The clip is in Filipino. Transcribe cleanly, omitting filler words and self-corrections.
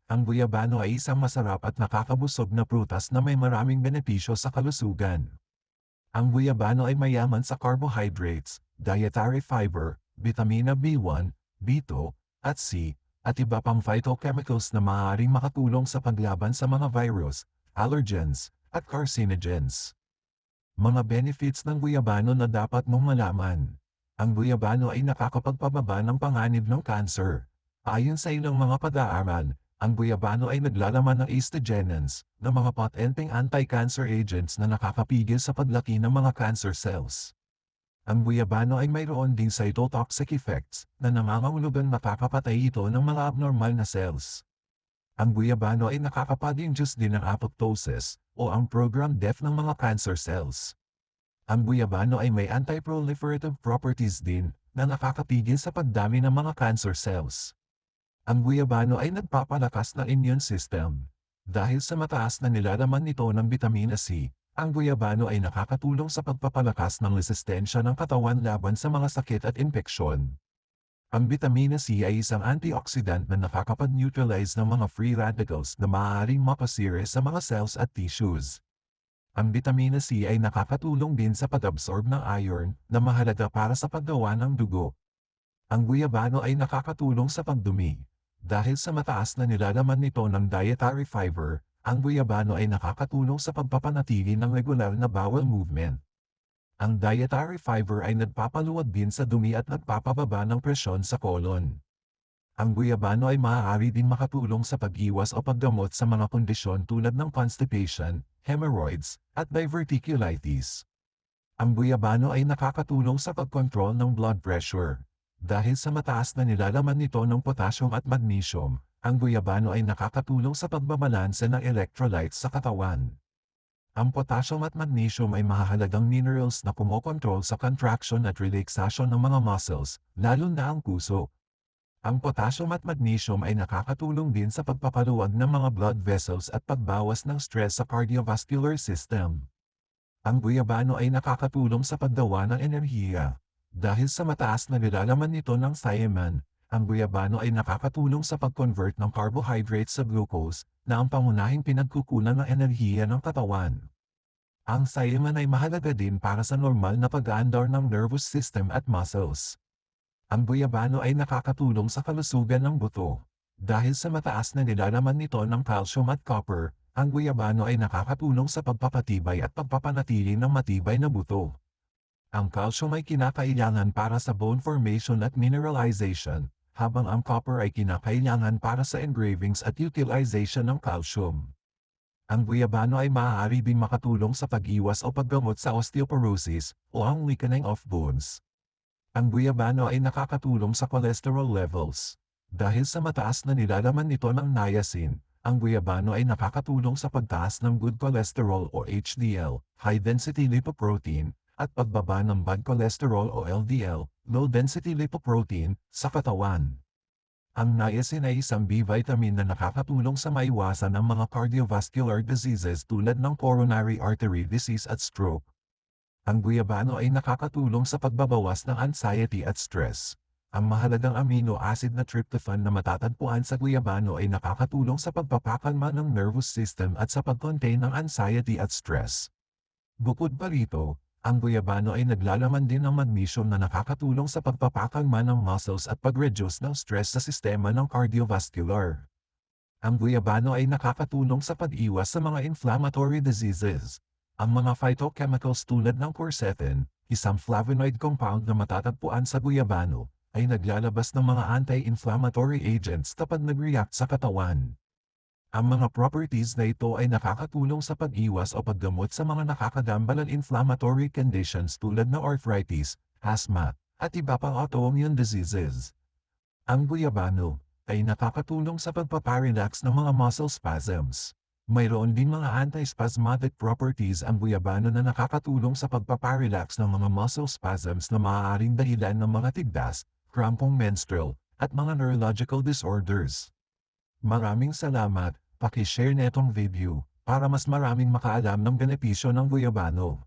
Ang guyabano ay isang masarap at nakakabusog na prutas na may maraming benepisyo sa kalusugan. Ang guyabano ay mayaman sa carbohydrates, dietary fiber, vitamina B1, B2, at C, at iba pang phytochemicals na maaaring makatulong sa paglaban sa mga virus, allergens, at carcinogens. Mga benefits ng guyabano na dapat mong malaman. Ang guyabano ay nakakapagpababa ng panganib ng cancer. Ayon sa ilang mga pag-aaral, ang guyabano ay naglalaman ng estrogens, na mga potenteng anti-cancer agents na nakakapigil sa paglaki ng mga cancer cells. Ang guyabano ay mayroon ding cytotoxic effects na nangangahulugang nakakapatay ito ng mga abnormal na cells. Ang guyabano ay nakakapag-induce din ng apoptosis o ang programmed death ng mga cancer cells. Ang guyabano ay may anti-proliferative properties din na nakakapigil sa pagdami ng mga cancer cells. Ang guyabano ay nagpapalakas ng immune system. Dahil sa mataas na nilalaman nito ng vitamina C, ang guyabano ay nakakatulong sa pagpapalakas ng resistensya ng katawan laban sa mga sakit at impeksyon. Ang vitamina C ay isang antioxidant na nakakapag-neutralize ng mga free radicals na maaaring mapasira sa mga cells at tissues. Ang vitamina C ay nakakatulong din sa pag-absorb ng iron na mahalaga para sa paggawa ng dugo. Ang guyabano ay nakakatulong sa pagdumi. Dahil sa mataas na nilalaman nito ng dietary fiber, ang guyabano ay nakakatulong sa pagpapanatili ng regular na bowel movement. Ang dietary fiber ay nagpapaluwag din sa dumi at nagpapababa ng presyon sa kolon. Ang guyabano ay maaari din makatulong sa pag-iwas o paggamot sa mga kondisyon tulad ng constipation, hemorrhoids, at diverticulitis. Ang guyabano ay nakakatulong sa pagkontrol ng blood pressure. Dahil sa mataas na nilalaman nito ng potassium at magnesium, ang guyabano ay nakakatulong sa pagbabalanse ng electrolytes sa katawan. Ang potassium at magnesium ay mahahalagang minerals na kumokontrol sa contraction at relaxation ng mga muscles, lalo na ang puso. Ang potassium at magnesium ay nakakatulong din sa pagpapaluwag ng mga blood vessels at pagbawas ng stress sa cardiovascular system. Ang guyabano ay nakakatulong sa paggawa ng enerhiya. Dahil sa mataas na nilalaman nito ng thiamine, ang guyabano ay nakakatulong sa pag-convert ng carbohydrates sa glucose, na ang pangunahing pinagkukunan ng enerhiya ng katawan. Ang thiamine ay mahalaga din para sa normal na pag-aandar ng nervous system at muscles. Ang guyabano ay nakakatulong sa kalusugan ng buto. Dahil sa mataas na nilalaman nito ng calcium at copper, ang guyabano ay nakakatulong sa pagpapatibay at pagpapanatili ng matibay na buto. Ang calcium ay kinakailangan para sa bone formation at mineralization, habang ang copper ay kinakailangan para sa engravings at utilization ng calcium. Ang guyabano ay maaari ding makatulong sa pag-iwas o paggamot sa osteoporosis o ang weakening of bones. Ang guyabano ay nakakatulong sa cholesterol levels. Dahil sa mataas na nilalaman nito ng niacin, ang guyabano ay nakakatulong sa pagtaas ng good cholesterol o HDL, high density lipoprotein, at pagbaba ng bad cholesterol o LDL, low density lipoprotein, sa katawan. Ang niacin ay isang B-vitamin na nakakatulong sa maiwasan ng mga cardiovascular diseases tulad ng coronary artery disease at stroke. Ang guyabano ay nakakatulong sa pagbabawas ng anxiety at stress. Ang mahalagang amino acid na tryptophan na matatagpuan sa guyabano ay nakakatulong sa pagpapakalma ng nervous system at sa pag-contain ng anxiety at stress. Bukod pa rito, ang guyabano ay naglalaman din ng magnesium na nakakatulong sa pagpapakalma ng muscles at pag-reduce ng stress sa sistema ng cardiovascular. Ang guyabano ay nakakatulong sa pag-iwas sa mga inflammatory diseases. Ang mga phytochemicals tulad ng quercetin, isang flavonoid compound na matatagpuan sa guyabano, ay naglalabas ng mga anti-inflammatory agents kapag nag-react sa katawan. Ang mga properties na ito ay nakakatulong sa pag-iwas o paggamot sa mga nakakagambalang inflammatory conditions tulad ng arthritis, asthma, at iba pang autoimmune diseases. Ang guyabano ay nakakatulong sa pagpaparelax ng mga muscle spasms. Mayroon din mga anti-spasmodic properties ang guyabano na nakakatulong sa pagpaparelax ng mga muscle spasms na maaaring dahilan ng mga tigdas, crampong menstrual, at mga neurological disorders. Maraming salamat, paki-share netong video, para mas maraming makaalam ng benepisyo ng guyabano.